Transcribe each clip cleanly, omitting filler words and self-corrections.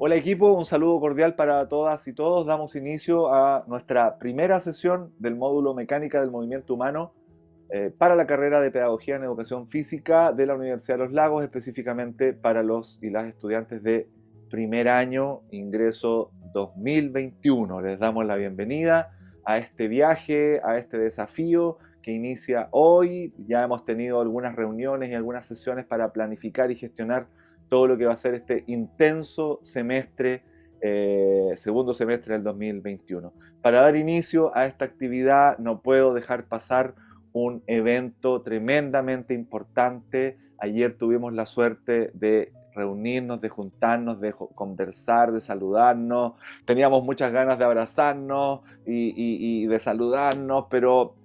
Hola equipo, un saludo cordial para todas y todos. Damos inicio a nuestra primera sesión del módulo Mecánica del Movimiento Humano para la carrera de Pedagogía en Educación Física de la Universidad de los Lagos, específicamente para los y las estudiantes de primer año, ingreso 2021. Les damos la bienvenida a este viaje, a este desafío que inicia hoy. Ya hemos tenido algunas reuniones y algunas sesiones para planificar y gestionar todo lo que va a ser este intenso semestre, segundo semestre del 2021. Para dar inicio a esta actividad no puedo dejar pasar un evento tremendamente importante. Ayer tuvimos la suerte de reunirnos, de juntarnos, de conversar, de saludarnos. Teníamos muchas ganas de abrazarnos y de saludarnos, pero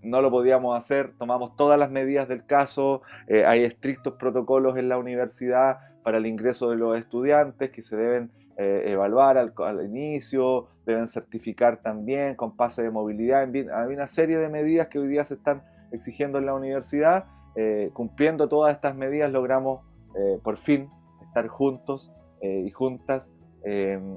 no lo podíamos hacer. Tomamos todas las medidas del caso. Hay estrictos protocolos en la universidad para el ingreso de los estudiantes que se deben evaluar al inicio, deben certificar también con pase de movilidad. En fin, hay una serie de medidas que hoy día se están exigiendo en la universidad. Cumpliendo todas estas medidas logramos por fin estar juntos y juntas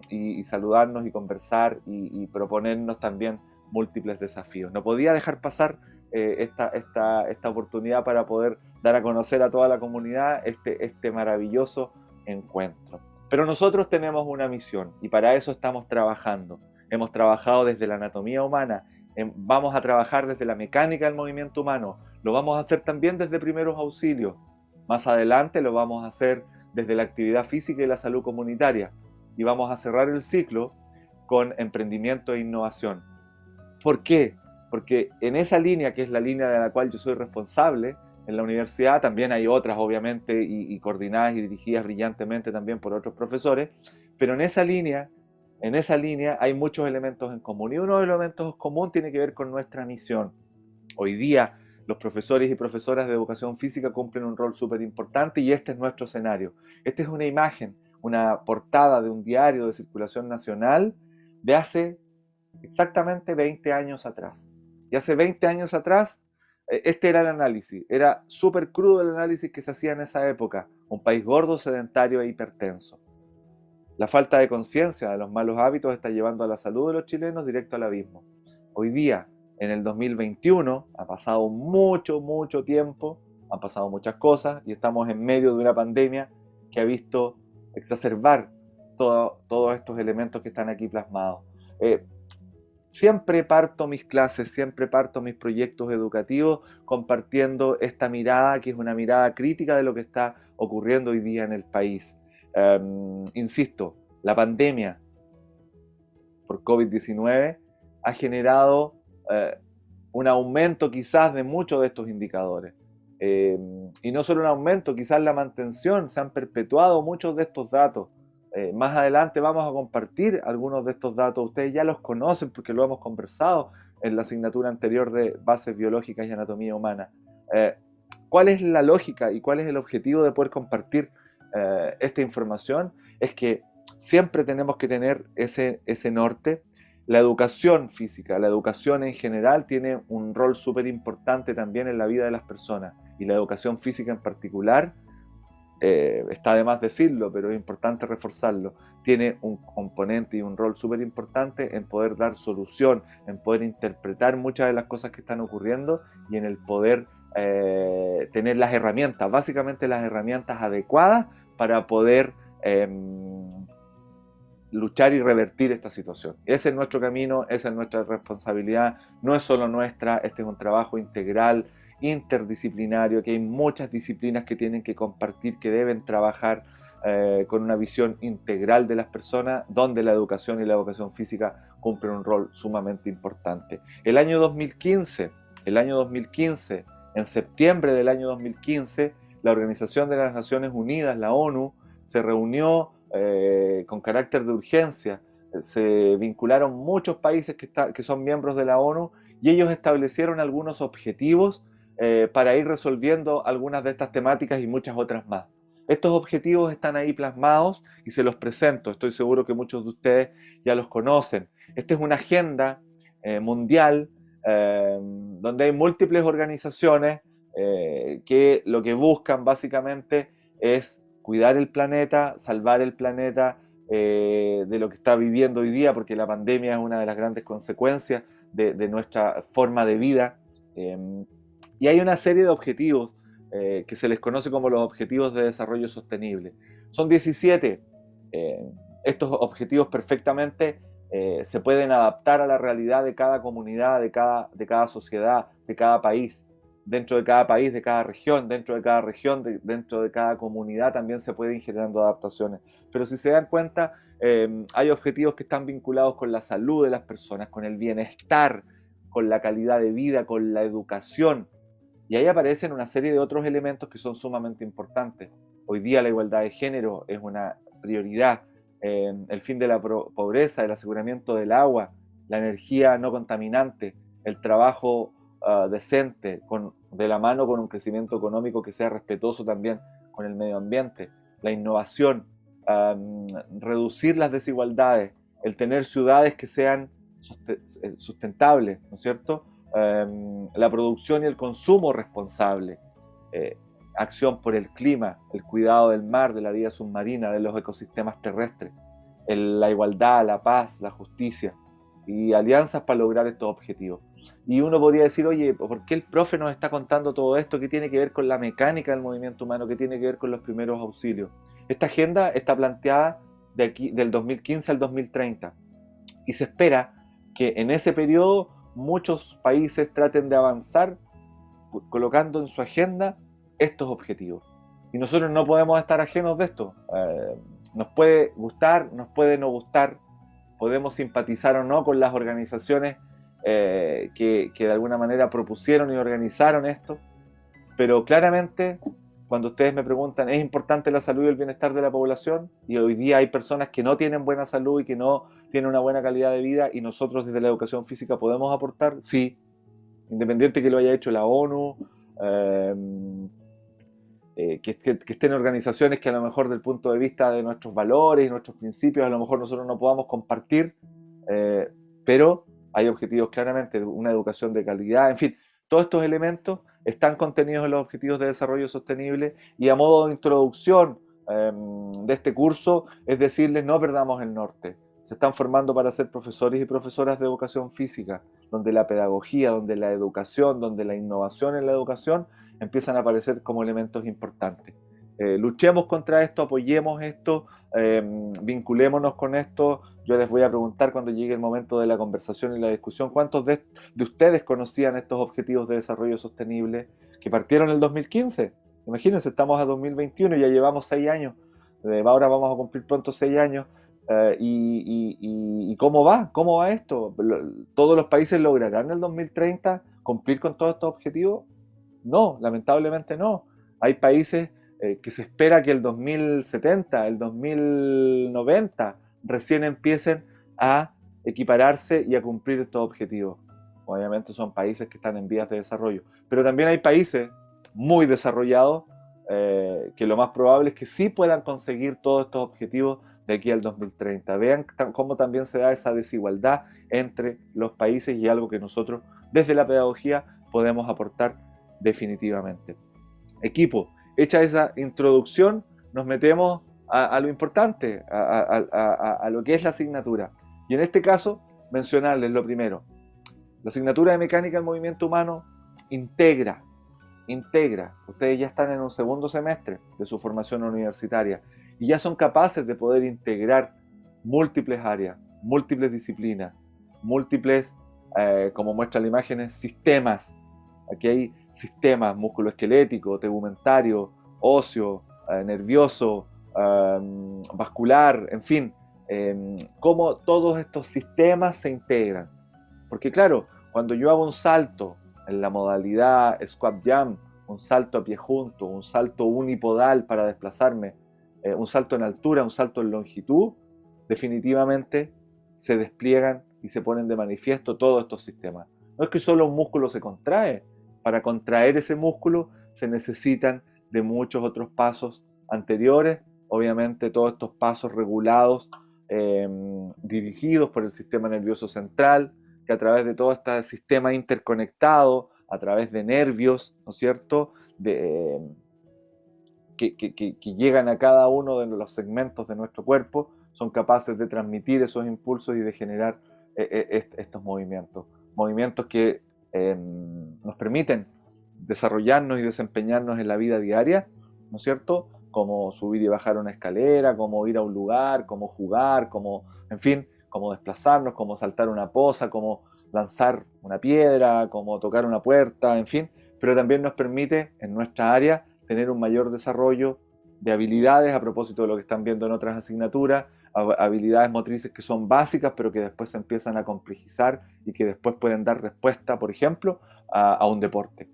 y saludarnos y conversar y proponernos también múltiples desafíos. No podía dejar pasar esta oportunidad para poder dar a conocer a toda la comunidad este maravilloso encuentro. Pero nosotros tenemos una misión y para eso estamos trabajando. Hemos trabajado desde la anatomía humana, vamos a trabajar desde la mecánica del movimiento humano, lo vamos a hacer también desde primeros auxilios. Más adelante lo vamos a hacer desde la actividad física y la salud comunitaria. Y vamos a cerrar el ciclo con emprendimiento e innovación. ¿Por qué? Porque en esa línea, que es la línea de la cual yo soy responsable en la universidad, también hay otras obviamente y coordinadas y dirigidas brillantemente también por otros profesores, pero en esa línea hay muchos elementos en común y uno de los elementos comunes tiene que ver con nuestra misión. Hoy día los profesores y profesoras de educación física cumplen un rol súper importante y este es nuestro escenario. Esta es una imagen, una portada de un diario de circulación nacional de hace exactamente 20 años atrás. Y hace 20 años atrás, este era el análisis, era súper crudo el análisis que se hacía en esa época, un país gordo, sedentario e hipertenso. La falta de conciencia de los malos hábitos está llevando a la salud de los chilenos directo al abismo. Hoy día, en el 2021, ha pasado mucho tiempo, han pasado muchas cosas y estamos en medio de una pandemia que ha visto exacerbar todos estos elementos que están aquí plasmados. Siempre parto mis clases, siempre parto mis proyectos educativos compartiendo esta mirada que es una mirada crítica de lo que está ocurriendo hoy día en el país. Insisto, la pandemia por COVID-19 ha generado un aumento quizás de muchos de estos indicadores. Y no solo un aumento, quizás la mantención, se han perpetuado muchos de estos datos. Más adelante vamos a compartir algunos de estos datos, ustedes ya los conocen porque lo hemos conversado en la asignatura anterior de Bases Biológicas y Anatomía Humana. Eh, ¿Cuál es la lógica y cuál es el objetivo de poder compartir esta información? Es que siempre tenemos que tener ese norte. La educación física, la educación en general tiene un rol súper importante también en la vida de las personas y la educación física en particular, está de más decirlo, pero es importante reforzarlo, tiene un componente y un rol súper importante en poder dar solución, en poder interpretar muchas de las cosas que están ocurriendo y en el poder tener las herramientas, básicamente las herramientas adecuadas para poder luchar y revertir esta situación. Ese es nuestro camino, esa es nuestra responsabilidad, no es solo nuestra, este es un trabajo integral, interdisciplinario, que hay muchas disciplinas que tienen que compartir, que deben trabajar con una visión integral de las personas, donde la educación y la educación física cumplen un rol sumamente importante. El año 2015, en septiembre del año 2015, la Organización de las Naciones Unidas, la ONU, se reunió con carácter de urgencia. Se vincularon muchos países que son miembros de la ONU y ellos establecieron algunos objetivos para ir resolviendo algunas de estas temáticas y muchas otras más. Estos objetivos están ahí plasmados y se los presento. Estoy seguro que muchos de ustedes ya los conocen. Esta es una agenda mundial donde hay múltiples organizaciones que lo que buscan básicamente es cuidar el planeta, salvar el planeta, de lo que está viviendo hoy día, porque la pandemia es una de las grandes consecuencias de nuestra forma de vida. Y hay una serie de objetivos que se les conoce como los Objetivos de Desarrollo Sostenible. Son 17. Estos objetivos perfectamente se pueden adaptar a la realidad de cada comunidad, de cada sociedad, de cada país. Dentro de cada país, de cada región, dentro de cada región, dentro de cada comunidad también se pueden ir generando adaptaciones. Pero si se dan cuenta, hay objetivos que están vinculados con la salud de las personas, con el bienestar, con la calidad de vida, con la educación. Y ahí aparecen una serie de otros elementos que son sumamente importantes. Hoy día la igualdad de género es una prioridad. El fin de la pobreza, el aseguramiento del agua, la energía no contaminante, el trabajo decente, de la mano con un crecimiento económico que sea respetuoso también con el medio ambiente, la innovación, reducir las desigualdades, el tener ciudades que sean sustentables, ¿no es cierto? La producción y el consumo responsable, eh, acción por el clima, el cuidado del mar, de la vida submarina, de los ecosistemas terrestres, la igualdad, la paz, la justicia y alianzas para lograr estos objetivos. Y uno podría decir, oye, ¿por qué el profe nos está contando todo esto? ¿Qué tiene que ver con la mecánica del movimiento humano? ¿Qué tiene que ver con los primeros auxilios? Esta agenda está planteada de aquí, del 2015 al 2030 y se espera que en ese periodo muchos países traten de avanzar colocando en su agenda estos objetivos. Y nosotros no podemos estar ajenos de esto. Nos puede gustar, nos puede no gustar, podemos simpatizar o no con las organizaciones que de alguna manera propusieron y organizaron esto, pero claramente cuando ustedes me preguntan, ¿es importante la salud y el bienestar de la población? Y hoy día hay personas que no tienen buena salud y que no tienen una buena calidad de vida y nosotros desde la educación física podemos aportar, sí, independiente que lo haya hecho la ONU, eh, que estén organizaciones que a lo mejor del punto de vista de nuestros valores y nuestros principios a lo mejor nosotros no podamos compartir, eh, pero hay objetivos claramente, una educación de calidad, en fin, todos estos elementos están contenidos en los objetivos de desarrollo sostenible y a modo de introducción de este curso es decirles no perdamos el norte. Se están formando para ser profesores y profesoras de educación física, donde la pedagogía, donde la educación, donde la innovación en la educación empiezan a aparecer como elementos importantes. Luchemos contra esto, apoyemos esto, vinculémonos con esto. Yo les voy a preguntar cuando llegue el momento de la conversación y la discusión, ¿cuántos de ustedes conocían estos objetivos de desarrollo sostenible que partieron en el 2015? Imagínense, estamos a 2021 y ya llevamos 6 años. Ahora vamos a cumplir pronto 6 años. ¿Y cómo va? ¿Cómo va esto? ¿Todos los países lograrán en el 2030 cumplir con todos estos objetivos? No, lamentablemente no. Hay países que se espera que el 2070, el 2090 recién empiecen a equipararse y a cumplir estos objetivos. Obviamente son países que están en vías de desarrollo, pero también hay países muy desarrollados que lo más probable es que sí puedan conseguir todos estos objetivos de aquí al 2030. Vean cómo también se da esa desigualdad entre los países y algo que nosotros desde la pedagogía podemos aportar definitivamente. Equipo, hecha esa introducción, nos metemos a lo importante, a lo que es la asignatura. Y en este caso, mencionarles lo primero. La asignatura de mecánica del movimiento humano integra. Ustedes ya están en un segundo semestre de su formación universitaria y ya son capaces de poder integrar múltiples áreas, múltiples disciplinas, múltiples, como muestra la imagen, sistemas. Aquí hay sistemas musculoesquelético, tegumentario, óseo, nervioso, vascular, en fin, cómo todos estos sistemas se integran. Porque claro, cuando yo hago un salto en la modalidad squat jump, un salto a pie junto, un salto unipodal para desplazarme, un salto en altura, un salto en longitud, definitivamente se despliegan y se ponen de manifiesto todos estos sistemas. No es que solo un músculo se contrae, para contraer ese músculo se necesitan de muchos otros pasos anteriores, obviamente todos estos pasos regulados, dirigidos por el sistema nervioso central, que a través de todo este sistema interconectado, a través de nervios, ¿no es cierto?, que llegan a cada uno de los segmentos de nuestro cuerpo, son capaces de transmitir esos impulsos y de generar estos movimientos. Movimientos que nos permiten desarrollarnos y desempeñarnos en la vida diaria, ¿no es cierto? Como subir y bajar una escalera, como ir a un lugar, como jugar, como, en fin, como desplazarnos, como saltar una poza, como lanzar una piedra, como tocar una puerta, en fin, pero también nos permite en nuestra área tener un mayor desarrollo de habilidades, a propósito de lo que están viendo en otras asignaturas, habilidades motrices que son básicas, pero que después se empiezan a complejizar y que después pueden dar respuesta, por ejemplo, a un deporte.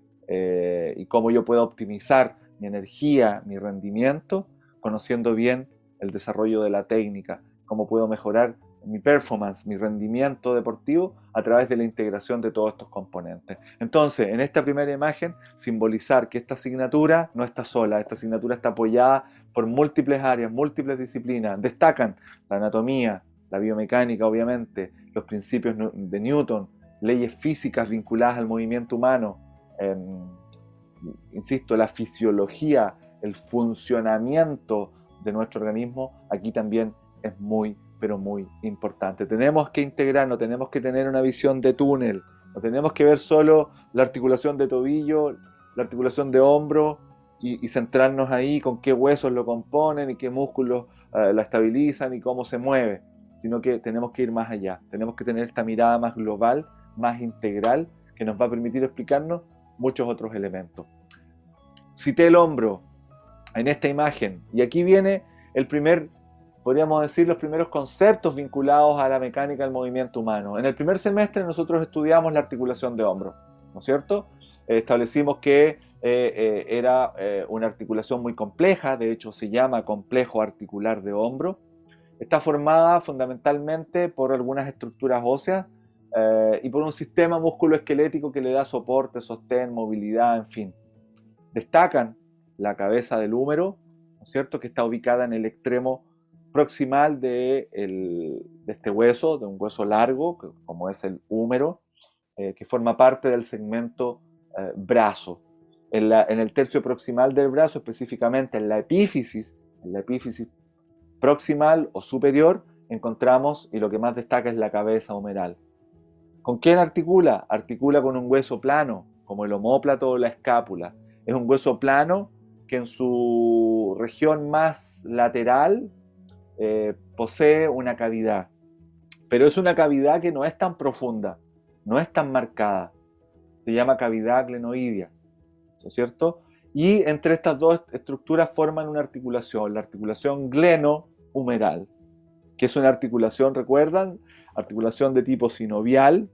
Y cómo yo puedo optimizar mi energía, mi rendimiento, conociendo bien el desarrollo de la técnica, cómo puedo mejorar mi performance, mi rendimiento deportivo a través de la integración de todos estos componentes. Entonces, en esta primera imagen, simbolizar que esta asignatura no está sola, esta asignatura está apoyada por múltiples áreas, múltiples disciplinas. Destacan la anatomía, la biomecánica, obviamente, los principios de Newton, leyes físicas vinculadas al movimiento humano, insisto, la fisiología, el funcionamiento de nuestro organismo, aquí también es muy, pero muy importante. Tenemos que integrar, no tenemos que tener una visión de túnel, no tenemos que ver solo la articulación de tobillo, la articulación de hombro y centrarnos ahí con qué huesos lo componen y qué músculos la estabilizan y cómo se mueve, sino que tenemos que ir más allá, tenemos que tener esta mirada más global, más integral, que nos va a permitir explicarnos muchos otros elementos. Cité el hombro en esta imagen y aquí viene el primer, podríamos decir, los primeros conceptos vinculados a la mecánica del movimiento humano. En el primer semestre nosotros estudiamos la articulación de hombro, ¿no es cierto? Establecimos que era una articulación muy compleja, de hecho se llama complejo articular de hombro. Está formada fundamentalmente por algunas estructuras óseas y por un sistema musculoesquelético que le da soporte, sostén, movilidad, en fin. Destacan la cabeza del húmero, ¿no es cierto?, que está ubicada en el extremo proximal de este hueso, de un hueso largo, como es el húmero, que forma parte del segmento brazo. En el tercio proximal del brazo, específicamente en la epífisis proximal o superior, encontramos, y lo que más destaca es la cabeza humeral. ¿Con quién articula? Articula con un hueso plano, como el omóplato o la escápula. Es un hueso plano que en su región más lateral posee una cavidad. Pero es una cavidad que no es tan profunda, no es tan marcada. Se llama cavidad glenoidea, ¿no es cierto? Y entre estas dos estructuras forman una articulación, la articulación gleno-humeral, que es una articulación, ¿recuerdan? Articulación de tipo sinovial,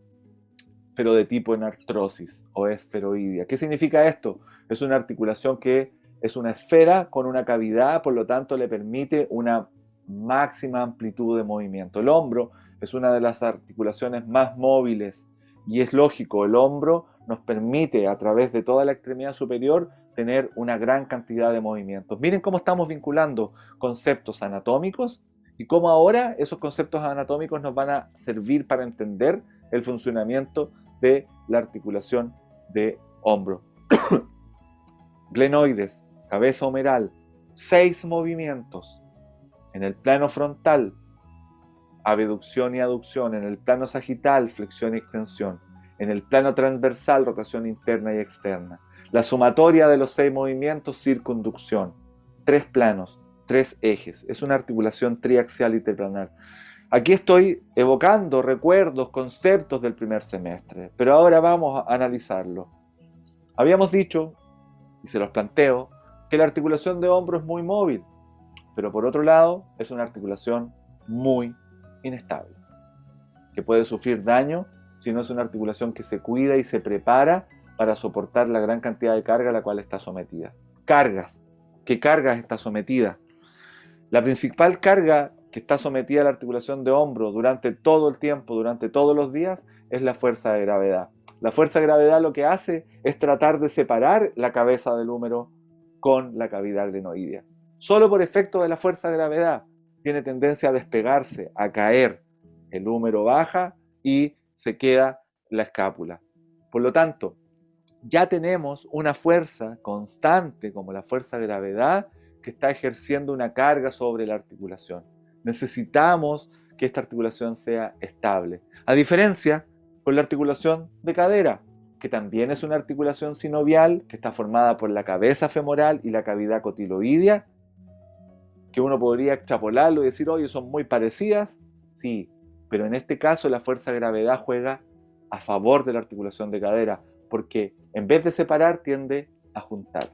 pero de tipo enartrosis o esferoidea. ¿Qué significa esto? Es una articulación que es una esfera con una cavidad, por lo tanto le permite una máxima amplitud de movimiento. El hombro es una de las articulaciones más móviles y es lógico, el hombro nos permite a través de toda la extremidad superior tener una gran cantidad de movimientos. Miren cómo estamos vinculando conceptos anatómicos y cómo ahora esos conceptos anatómicos nos van a servir para entender el funcionamiento de la articulación de hombro. Glenoides, cabeza humeral, 6 movimientos. En el plano frontal, abducción y aducción. En el plano sagital, flexión y extensión. En el plano transversal, rotación interna y externa. La sumatoria de los 6 movimientos, circunducción. 3 planos, 3 ejes. Es una articulación triaxial y triplanar. Aquí estoy evocando recuerdos, conceptos del primer semestre, pero ahora vamos a analizarlo. Habíamos dicho, y se los planteo, que la articulación de hombro es muy móvil, pero por otro lado es una articulación muy inestable, que puede sufrir daño si no es una articulación que se cuida y se prepara para soportar la gran cantidad de carga a la cual está sometida. Cargas. ¿Qué cargas está sometida? La principal carga que está sometida a la articulación de hombro durante todo el tiempo, durante todos los días, es la fuerza de gravedad. La fuerza de gravedad lo que hace es tratar de separar la cabeza del húmero con la cavidad glenoidea. Solo por efecto de la fuerza de gravedad tiene tendencia a despegarse, a caer. El húmero baja y se queda la escápula. Por lo tanto, ya tenemos una fuerza constante como la fuerza de gravedad que está ejerciendo una carga sobre la articulación. Necesitamos que esta articulación sea estable. A diferencia con la articulación de cadera, que también es una articulación sinovial, que está formada por la cabeza femoral y la cavidad cotiloidea, que uno podría extrapolarlo y decir, oye, son muy parecidas. Sí, pero en este caso la fuerza de gravedad juega a favor de la articulación de cadera, porque en vez de separar tiende a juntar.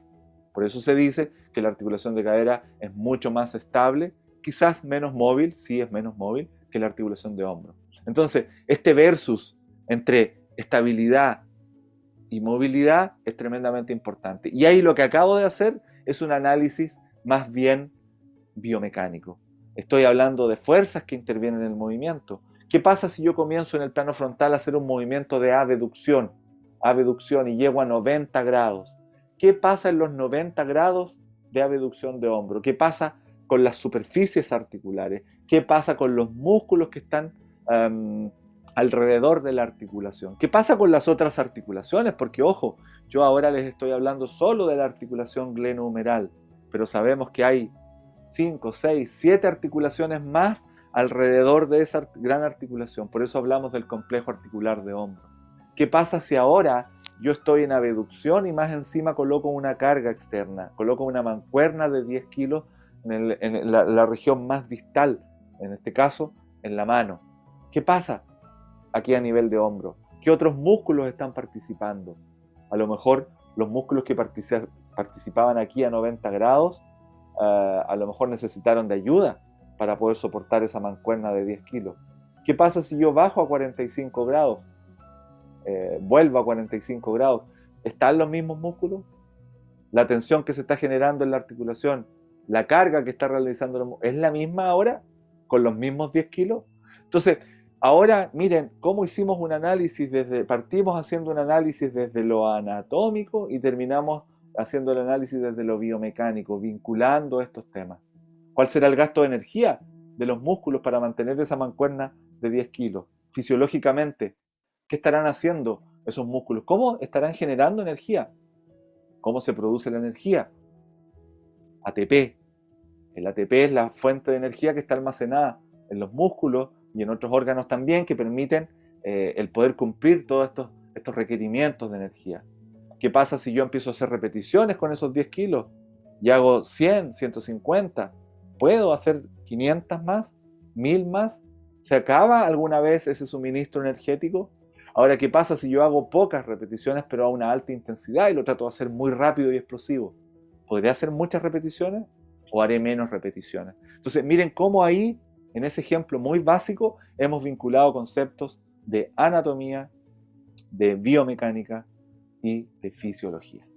Por eso se dice que la articulación de cadera es mucho más estable, quizás menos móvil, sí es menos móvil, que la articulación de hombro. Entonces, este versus entre estabilidad y movilidad es tremendamente importante. Y ahí lo que acabo de hacer es un análisis más bien biomecánico. Estoy hablando de fuerzas que intervienen en el movimiento. ¿Qué pasa si yo comienzo en el plano frontal a hacer un movimiento de abducción y llego a 90 grados? ¿Qué pasa en los 90 grados de abducción de hombro? ¿Qué pasa con las superficies articulares? ¿Qué pasa con los músculos que están alrededor de la articulación? ¿Qué pasa con las otras articulaciones? Porque, ojo, yo ahora les estoy hablando solo de la articulación glenohumeral, pero sabemos que hay 5, 6, 7 articulaciones más alrededor de esa gran articulación. Por eso hablamos del complejo articular de hombro. ¿Qué pasa si ahora yo estoy en abducción y más encima coloco una carga externa? Coloco una mancuerna de 10 kilos en la región más distal, en este caso en la mano. ¿Qué pasa aquí a nivel de hombro? ¿Qué otros músculos están participando? A lo mejor los músculos que participaban aquí a 90 grados a lo mejor necesitaron de ayuda para poder soportar esa mancuerna de 10 kilos. ¿Qué pasa si yo bajo a 45 grados? Vuelvo a 45 grados. ¿Están los mismos músculos? La tensión que se está generando en la articulación, la carga que está realizando, ¿es la misma ahora? ¿Con los mismos 10 kilos? Entonces, ahora miren cómo hicimos un análisis partimos haciendo un análisis desde lo anatómico y terminamos haciendo el análisis desde lo biomecánico, vinculando estos temas. ¿Cuál será el gasto de energía de los músculos para mantener esa mancuerna de 10 kilos? Fisiológicamente, ¿qué estarán haciendo esos músculos? ¿Cómo estarán generando energía? ¿Cómo se produce la energía? ATP. El ATP es la fuente de energía que está almacenada en los músculos y en otros órganos también que permiten el poder cumplir todos estos requerimientos de energía. ¿Qué pasa si yo empiezo a hacer repeticiones con esos 10 kilos y hago 100, 150? ¿Puedo hacer 500 más? ¿1000 más? ¿Se acaba alguna vez ese suministro energético? Ahora, ¿qué pasa si yo hago pocas repeticiones pero a una alta intensidad y lo trato de hacer muy rápido y explosivo? ¿Podré hacer muchas repeticiones o haré menos repeticiones? Entonces, miren cómo ahí, en ese ejemplo muy básico, hemos vinculado conceptos de anatomía, de biomecánica y de fisiología.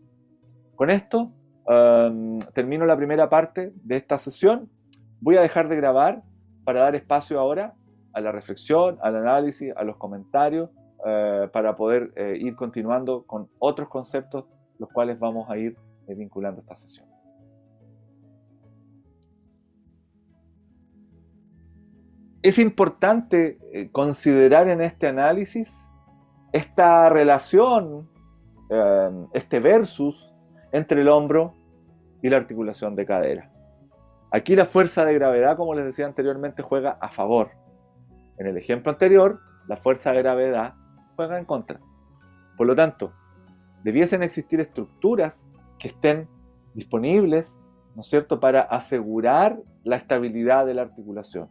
Con esto termino la primera parte de esta sesión. Voy a dejar de grabar para dar espacio ahora a la reflexión, al análisis, a los comentarios, para poder ir continuando con otros conceptos, los cuales vamos a ir vinculando esta sesión. Es importante considerar en este análisis esta relación, este versus entre el hombro y la articulación de cadera. Aquí la fuerza de gravedad, como les decía anteriormente, juega a favor. En el ejemplo anterior, la fuerza de gravedad juega en contra. Por lo tanto, debiesen existir estructuras que estén disponibles, ¿no es cierto?, para asegurar la estabilidad de la articulación.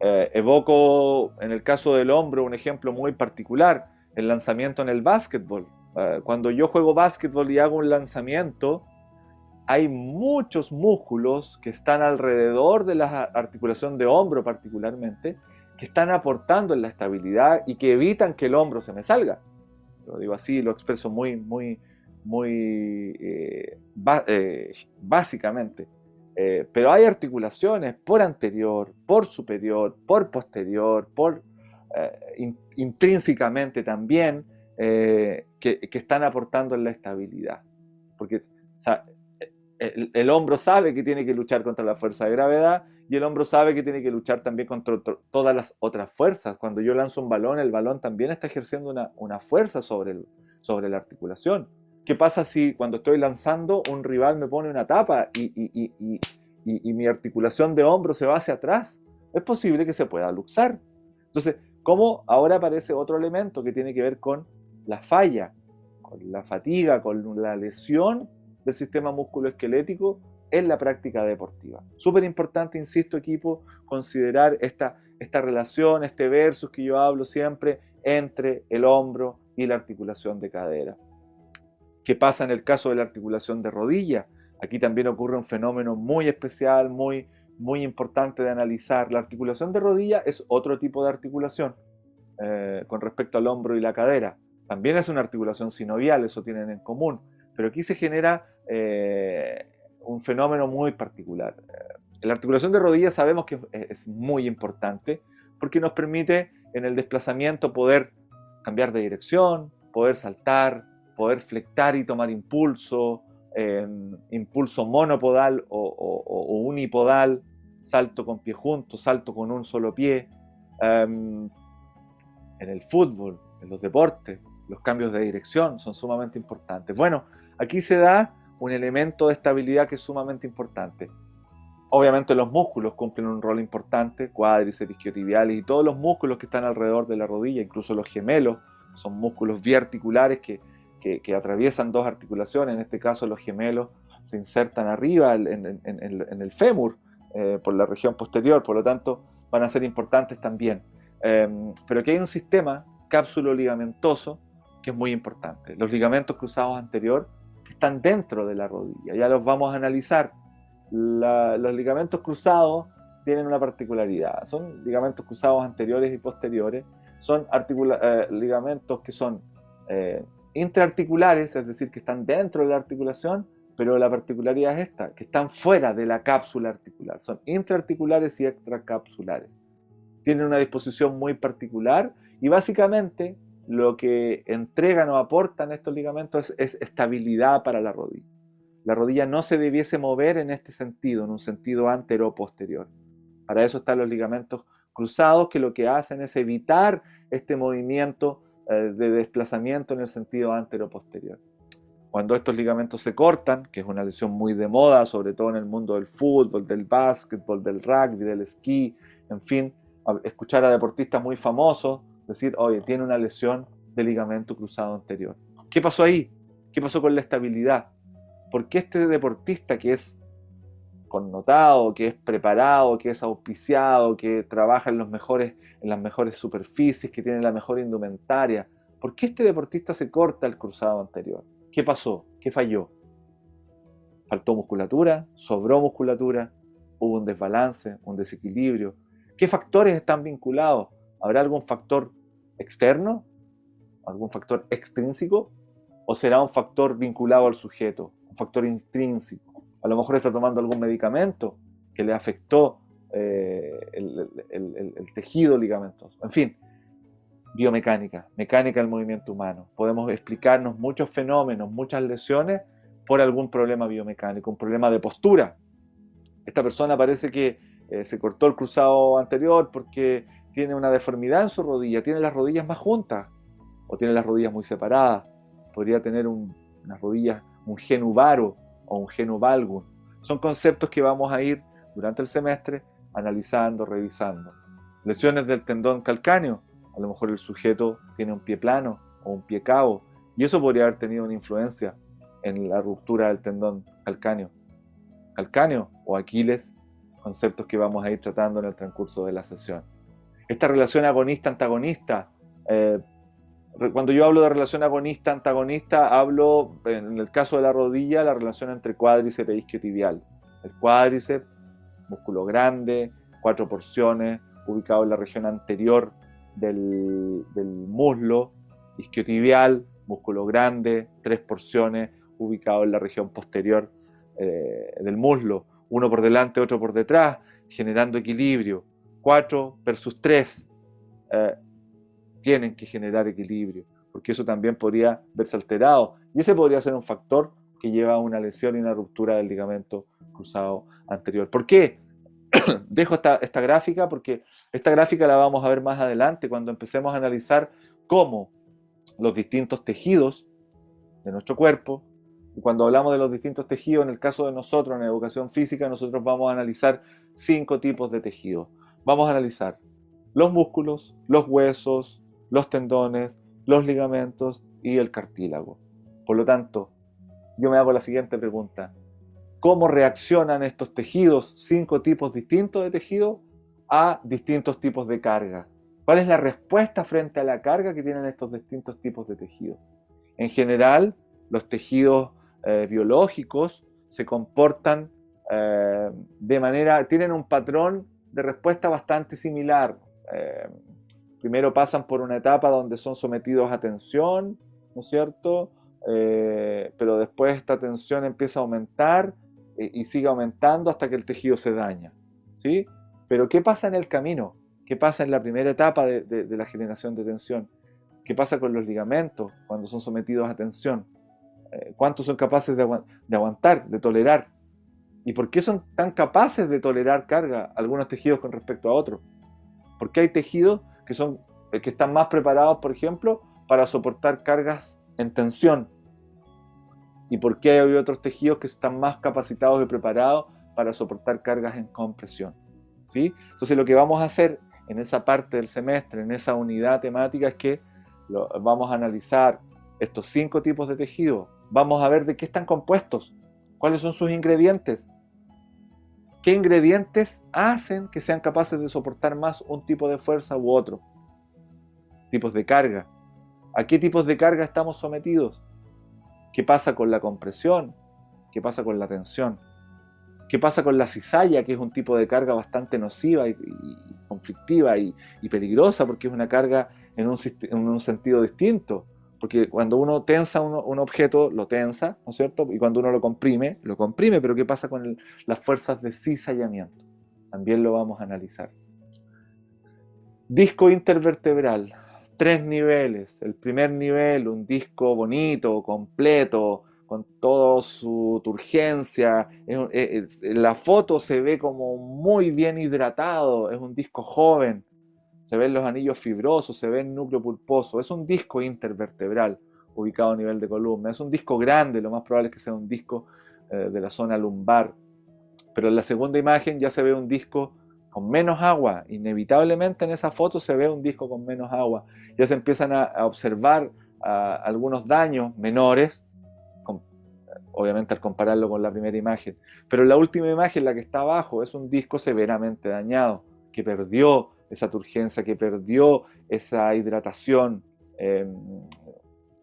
Evoco en el caso del hombro un ejemplo muy particular, el lanzamiento en el básquetbol. Cuando yo juego básquetbol y hago un lanzamiento, hay muchos músculos que están alrededor de la articulación de hombro particularmente, que están aportando en la estabilidad y que evitan que el hombro se me salga. Lo digo así, lo expreso muy básicamente. Pero hay articulaciones por anterior, por superior, por posterior, intrínsecamente también, que están aportando en la estabilidad. Porque el hombro sabe que tiene que luchar contra la fuerza de gravedad y el hombro sabe que tiene que luchar también contra todas las otras fuerzas. Cuando yo lanzo un balón, el balón también está ejerciendo una fuerza sobre la articulación. ¿Qué pasa si cuando estoy lanzando un rival me pone una tapa y mi articulación de hombro se va hacia atrás, es posible que se pueda luxar. Entonces, ¿cómo ahora aparece otro elemento que tiene que ver con la falla, con la fatiga, con la lesión del sistema musculoesquelético en la práctica deportiva? Súper importante, insisto, equipo, considerar esta relación, este versus que yo hablo siempre entre el hombro y la articulación de cadera. ¿Qué pasa en el caso de la articulación de rodilla? Aquí también ocurre un fenómeno muy especial, muy importante de analizar. La articulación de rodilla es otro tipo de articulación con respecto al hombro y la cadera. También es una articulación sinovial, eso tienen en común, pero aquí se genera un fenómeno muy particular. La articulación de rodilla sabemos que es muy importante porque nos permite en el desplazamiento poder cambiar de dirección, poder saltar, poder flectar y tomar impulso, impulso monopodal o unipodal, salto con pie junto, salto con un solo pie. En el fútbol, en los deportes, los cambios de dirección son sumamente importantes. Bueno, aquí se da un elemento de estabilidad que es sumamente importante. Obviamente los músculos cumplen un rol importante, cuádriceps, isquiotibiales y todos los músculos que están alrededor de la rodilla, incluso los gemelos, son músculos biarticulares que atraviesan dos articulaciones, en este caso los gemelos se insertan arriba en el fémur, por la región posterior, por lo tanto van a ser importantes también. Pero aquí hay un sistema cápsulo-ligamentoso que es muy importante. Los ligamentos cruzados anterior que están dentro de la rodilla, ya los vamos a analizar. Los ligamentos cruzados tienen una particularidad, son ligamentos cruzados anteriores y posteriores, son ligamentos que son intraarticulares, es decir, que están dentro de la articulación, pero la particularidad es esta, que están fuera de la cápsula articular, son intraarticulares y extracapsulares. Tienen una disposición muy particular y básicamente lo que entregan o aportan estos ligamentos es estabilidad para la rodilla. La rodilla no se debiese mover en este sentido, en un sentido antero o posterior. Para eso están los ligamentos cruzados, que lo que hacen es evitar este movimiento de desplazamiento en el sentido antero o posterior. Cuando estos ligamentos se cortan, que es una lesión muy de moda, sobre todo en el mundo del fútbol, del básquetbol, del rugby, del esquí, en fin, escuchar a deportistas muy famosos decir, oye, tiene una lesión de ligamento cruzado anterior. ¿Qué pasó ahí? ¿Qué pasó con la estabilidad? ¿Por qué este deportista que es connotado, que es preparado, que es auspiciado, que trabaja en las mejores superficies, que tiene la mejor indumentaria, por qué este deportista se corta el cruzado anterior? ¿Qué pasó? ¿Qué falló? ¿Faltó musculatura? ¿Sobró musculatura? ¿Hubo un desbalance, un desequilibrio? ¿Qué factores están vinculados? ¿Habrá algún factor externo? ¿Algún factor extrínseco? ¿O será un factor vinculado al sujeto? Un factor intrínseco. A lo mejor está tomando algún medicamento que le afectó el tejido ligamentoso. En fin, biomecánica, mecánica del movimiento humano. Podemos explicarnos muchos fenómenos, muchas lesiones por algún problema biomecánico, un problema de postura. Esta persona parece que se cortó el cruzado anterior porque tiene una deformidad en su rodilla, tiene las rodillas más juntas o tiene las rodillas muy separadas. Podría tener unas rodillas, un genu varo o un genu valgum. Son conceptos que vamos a ir durante el semestre analizando, revisando. Lesiones del tendón calcáneo. A lo mejor el sujeto tiene un pie plano o un pie cabo y eso podría haber tenido una influencia en la ruptura del tendón calcáneo. Calcáneo o Aquiles, conceptos que vamos a ir tratando en el transcurso de la sesión. Esta relación agonista-antagonista, cuando yo hablo de relación agonista-antagonista, hablo, en el caso de la rodilla, la relación entre cuádriceps e isquiotibial. El cuádriceps, músculo grande, 4 porciones, ubicado en la región anterior del muslo. Isquiotibial, músculo grande, 3 porciones, ubicado en la región posterior del muslo. Uno por delante, otro por detrás, generando equilibrio. 4 versus 3. Tienen que generar equilibrio, porque eso también podría verse alterado. Y ese podría ser un factor que lleva a una lesión y una ruptura del ligamento cruzado anterior. ¿Por qué? Dejo esta gráfica porque esta gráfica la vamos a ver más adelante cuando empecemos a analizar cómo los distintos tejidos de nuestro cuerpo Cuando hablamos de los distintos tejidos, en el caso de nosotros, en educación física, nosotros vamos a analizar 5 tipos de tejidos. Vamos a analizar los músculos, los huesos, los tendones, los ligamentos y el cartílago. Por lo tanto, yo me hago la siguiente pregunta. ¿Cómo reaccionan estos tejidos, 5 tipos distintos de tejidos, a distintos tipos de carga? ¿Cuál es la respuesta frente a la carga que tienen estos distintos tipos de tejidos? En general, los tejidos biológicos se comportan tienen un patrón de respuesta bastante similar. Primero pasan por una etapa donde son sometidos a tensión, ¿no es cierto? Pero después esta tensión empieza a aumentar y sigue aumentando hasta que el tejido se daña, ¿sí? Pero ¿qué pasa en el camino? ¿Qué pasa en la primera etapa de la generación de tensión? ¿Qué pasa con los ligamentos cuando son sometidos a tensión? ¿Cuántos son capaces de aguantar, de tolerar? ¿Y por qué son tan capaces de tolerar carga algunos tejidos con respecto a otros? Porque hay tejidos que están más preparados, por ejemplo, para soportar cargas en tensión. ¿Y por qué hay otros tejidos que están más capacitados y preparados para soportar cargas en compresión? ¿Sí? Entonces lo que vamos a hacer en esa parte del semestre, en esa unidad temática, es que vamos a analizar estos 5 tipos de tejidos. Vamos a ver de qué están compuestos, cuáles son sus ingredientes, qué ingredientes hacen que sean capaces de soportar más un tipo de fuerza u otro, tipos de carga, a qué tipos de carga estamos sometidos, qué pasa con la compresión, qué pasa con la tensión, qué pasa con la cizalla, que es un tipo de carga bastante nociva y conflictiva y peligrosa, porque es una carga en un sentido distinto. Porque cuando uno tensa un objeto, lo tensa, ¿no es cierto? Y cuando uno lo comprime, pero ¿qué pasa con las fuerzas de cizallamiento? También lo vamos a analizar. Disco intervertebral, 3 niveles. El primer nivel, un disco bonito, completo, con toda su turgencia. La foto se ve como muy bien hidratado, es un disco joven. Se ven los anillos fibrosos, se ve el núcleo pulposo. Es un disco intervertebral ubicado a nivel de columna. Es un disco grande, lo más probable es que sea un disco de la zona lumbar. Pero en la segunda imagen ya se ve un disco con menos agua. Inevitablemente en esa foto se ve un disco con menos agua. Ya se empiezan a observar algunos daños menores, obviamente al compararlo con la primera imagen. Pero la última imagen, la que está abajo, es un disco severamente dañado, que perdió esa turgencia, que perdió esa hidratación,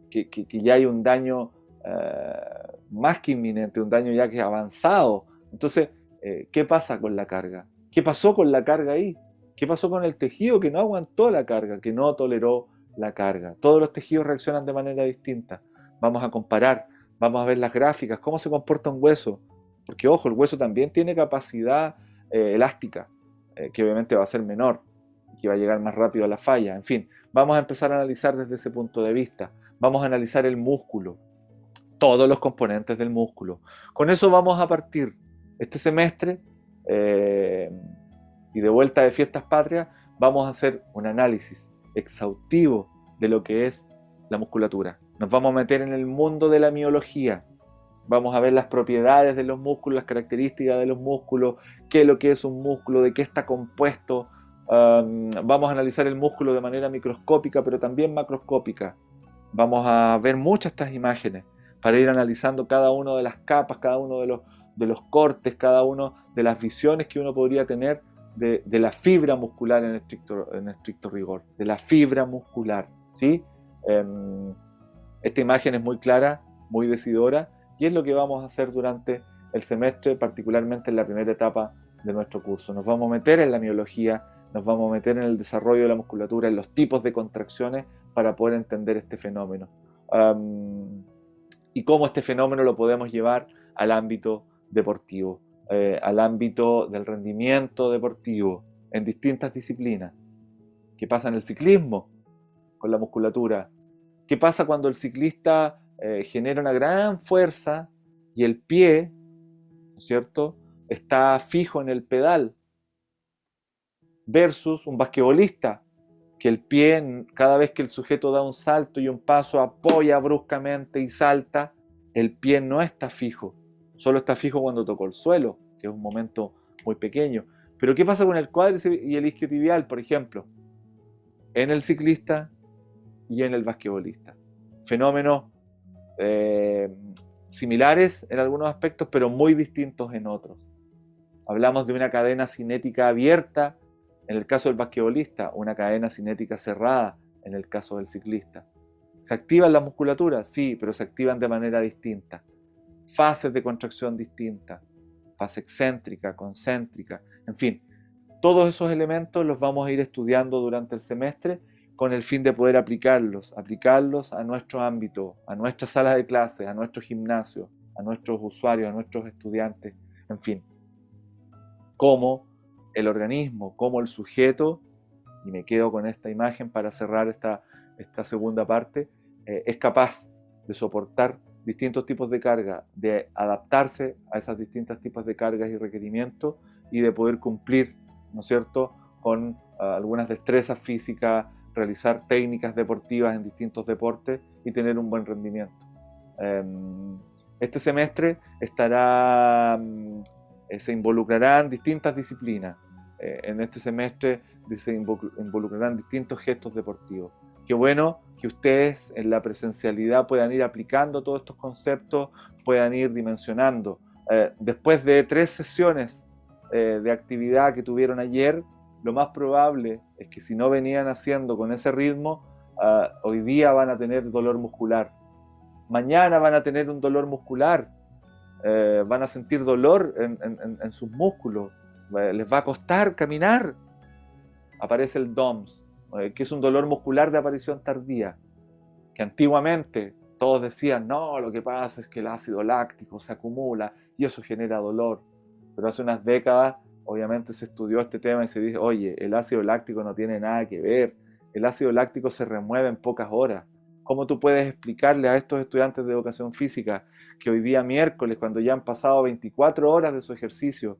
que ya hay un daño más que inminente, un daño ya que es avanzado. Entonces, ¿qué pasa con la carga? ¿Qué pasó con la carga ahí? ¿Qué pasó con el tejido que no aguantó la carga, que no toleró la carga? Todos los tejidos reaccionan de manera distinta. Vamos a comparar, vamos a ver las gráficas, cómo se comporta un hueso. Porque, ojo, el hueso también tiene capacidad elástica, que obviamente va a ser menor, que va a llegar más rápido a la falla. En fin, vamos a empezar a analizar desde ese punto de vista. Vamos a analizar el músculo, todos los componentes del músculo. Con eso vamos a partir este semestre y de vuelta de Fiestas Patrias vamos a hacer un análisis exhaustivo de lo que es la musculatura. Nos vamos a meter en el mundo de la miología. Vamos a ver las propiedades de los músculos, las características de los músculos, qué es lo que es un músculo, de qué está compuesto. Vamos a analizar el músculo de manera microscópica, pero también macroscópica. Vamos a ver muchas estas imágenes para ir analizando cada una de las capas, cada uno de los cortes, cada una de las visiones que uno podría tener de la fibra muscular en estricto rigor, de la fibra muscular, ¿sí? Esta imagen es muy clara, muy decidora, y es lo que vamos a hacer durante el semestre, particularmente en la primera etapa de nuestro curso. Nos vamos a meter en la miología, nos vamos a meter en el desarrollo de la musculatura, en los tipos de contracciones para poder entender este fenómeno. Y cómo este fenómeno lo podemos llevar al ámbito deportivo, al ámbito del rendimiento deportivo en distintas disciplinas. ¿Qué pasa en el ciclismo con la musculatura? ¿Qué pasa cuando el ciclista genera una gran fuerza y el pie, ¿no es cierto?, está fijo en el pedal? Versus un basquetbolista, que el pie, cada vez que el sujeto da un salto y un paso, apoya bruscamente y salta, El pie no está fijo, solo está fijo cuando tocó el suelo, que es un momento muy pequeño. Pero ¿qué pasa con el cuádriceps y el isquiotibial, por ejemplo? En el ciclista y en el basquetbolista. Fenómenos eh, similares en algunos aspectos, pero muy distintos en otros. Hablamos de una cadena cinética abierta en el caso del basquetbolista, una cadena cinética cerrada en el caso del ciclista. ¿Se activan las musculaturas? Sí, pero se activan de manera distinta. Fases de contracción distintas, fase excéntrica, concéntrica, en fin. Todos esos elementos los vamos a ir estudiando durante el semestre con el fin de poder aplicarlos a nuestro ámbito, a nuestra sala de clase, a nuestro gimnasio, a nuestros usuarios, a nuestros estudiantes, en fin. Cómo el organismo, cómo el sujeto, y me quedo con esta imagen para cerrar esta segunda parte, es capaz de soportar distintos tipos de carga, de adaptarse a esos distintos tipos de cargas y requerimientos y de poder cumplir, ¿no es cierto?, con algunas destrezas físicas, realizar técnicas deportivas en distintos deportes y tener un buen rendimiento. Este semestre se involucrarán distintas disciplinas. En este semestre se involucrarán distintos gestos deportivos. Qué bueno que ustedes en la presencialidad puedan ir aplicando todos estos conceptos, puedan ir dimensionando. Después de 3 sesiones de actividad que tuvieron ayer, lo más probable es que si no venían haciendo con ese ritmo, hoy día van a tener dolor muscular. Mañana van a tener un dolor muscular, van a sentir dolor en sus músculos, les va a costar caminar. Aparece el DOMS, que es un dolor muscular de aparición tardía, que antiguamente todos decían, no, lo que pasa es que el ácido láctico se acumula y eso genera dolor. Pero hace unas décadas, obviamente, se estudió este tema y se dice, oye, el ácido láctico no tiene nada que ver, el ácido láctico se remueve en pocas horas. ¿Cómo tú puedes explicarle a estos estudiantes de educación física que hoy día miércoles, cuando ya han pasado 24 horas de su ejercicio,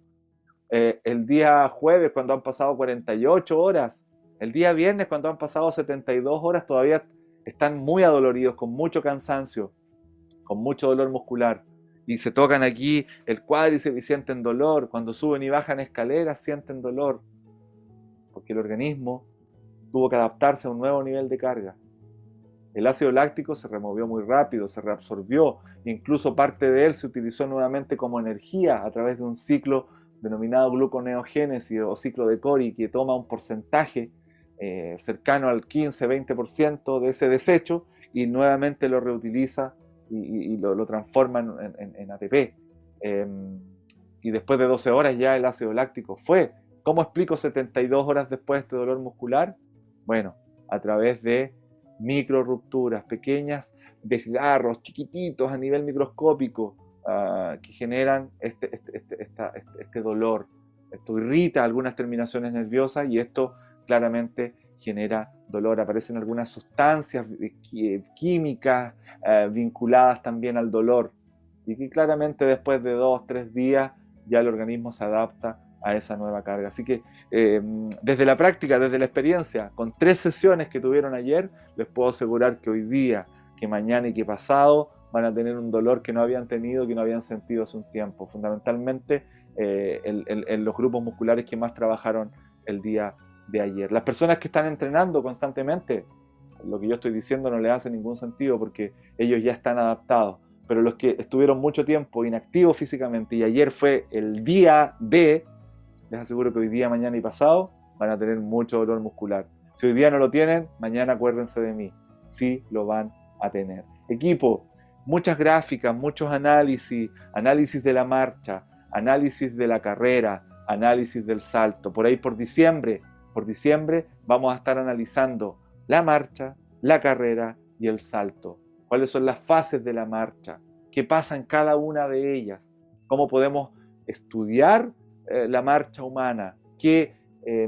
el día jueves cuando han pasado 48 horas, el día viernes cuando han pasado 72 horas, todavía están muy adoloridos, con mucho cansancio, con mucho dolor muscular? Y se tocan aquí el cuádriceps y sienten dolor, cuando suben y bajan escaleras sienten dolor, porque el organismo tuvo que adaptarse a un nuevo nivel de carga. El ácido láctico se removió muy rápido, se reabsorbió, incluso parte de él se utilizó nuevamente como energía a través de un ciclo denominado gluconeogénesis o ciclo de Cori, que toma un porcentaje cercano al 15-20% de ese desecho y nuevamente lo reutiliza y lo transforma en ATP. Y después de 12 horas ya el ácido láctico fue. ¿Cómo explico 72 horas después de este dolor muscular? Bueno, a través de micro rupturas, pequeñas desgarros chiquititos a nivel microscópico que generan este dolor. Esto irrita algunas terminaciones nerviosas y esto claramente genera dolor. Aparecen algunas sustancias químicas vinculadas también al dolor y que claramente después de 2-3 días ya el organismo se adapta a esa nueva carga. Así que desde la práctica, desde la experiencia, con 3 sesiones que tuvieron ayer, les puedo asegurar que hoy día, que mañana y que pasado van a tener un dolor que no habían tenido, que no habían sentido hace un tiempo. Fundamentalmente en los grupos musculares que más trabajaron el día de ayer. Las personas que están entrenando constantemente, lo que yo estoy diciendo no les hace ningún sentido porque ellos ya están adaptados. Pero los que estuvieron mucho tiempo inactivos físicamente y ayer fue el día de, les aseguro que hoy día, mañana y pasado van a tener mucho dolor muscular. Si hoy día no lo tienen, mañana acuérdense de mí. Sí lo van a tener. Equipo, muchas gráficas, muchos análisis, análisis de la marcha, análisis de la carrera, análisis del salto. Por ahí por diciembre vamos a estar analizando la marcha, la carrera y el salto. ¿Cuáles son las fases de la marcha? ¿Qué pasa en cada una de ellas? ¿Cómo podemos estudiar la marcha humana? ¿Qué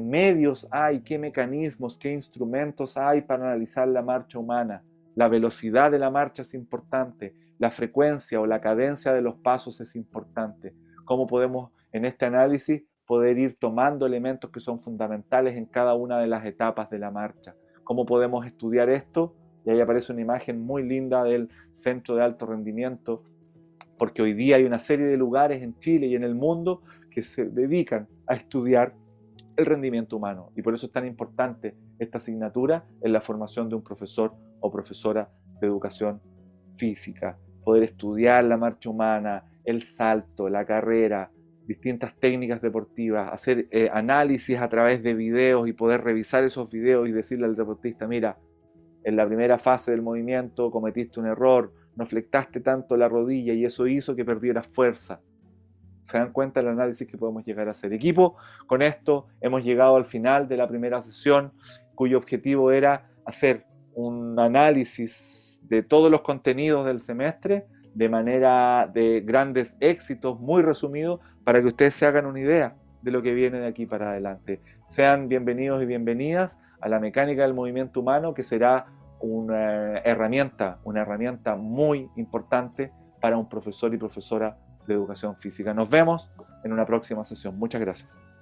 medios hay? ¿Qué mecanismos? ¿Qué instrumentos hay para analizar la marcha humana? La velocidad de la marcha es importante. La frecuencia o la cadencia de los pasos es importante. ¿Cómo podemos en este análisis poder ir tomando elementos que son fundamentales en cada una de las etapas de la marcha? ¿Cómo podemos estudiar esto? Y ahí aparece una imagen muy linda del Centro de Alto Rendimiento porque hoy día hay una serie de lugares en Chile y en el mundo que se dedican a estudiar el rendimiento humano. Y por eso es tan importante esta asignatura en la formación de un profesor o profesora de educación física. Poder estudiar la marcha humana, el salto, la carrera, distintas técnicas deportivas, hacer análisis a través de videos y poder revisar esos videos y decirle al deportista, mira, en la primera fase del movimiento cometiste un error, no flectaste tanto la rodilla y eso hizo que perdieras fuerza. ¿Se dan cuenta del análisis que podemos llegar a hacer? Equipo, con esto hemos llegado al final de la primera sesión, cuyo objetivo era hacer un análisis de todos los contenidos del semestre de manera de grandes éxitos, muy resumido, para que ustedes se hagan una idea de lo que viene de aquí para adelante. Sean bienvenidos y bienvenidas a la mecánica del movimiento humano, que será una herramienta muy importante para un profesor y profesora de educación física. Nos vemos en una próxima sesión. Muchas gracias.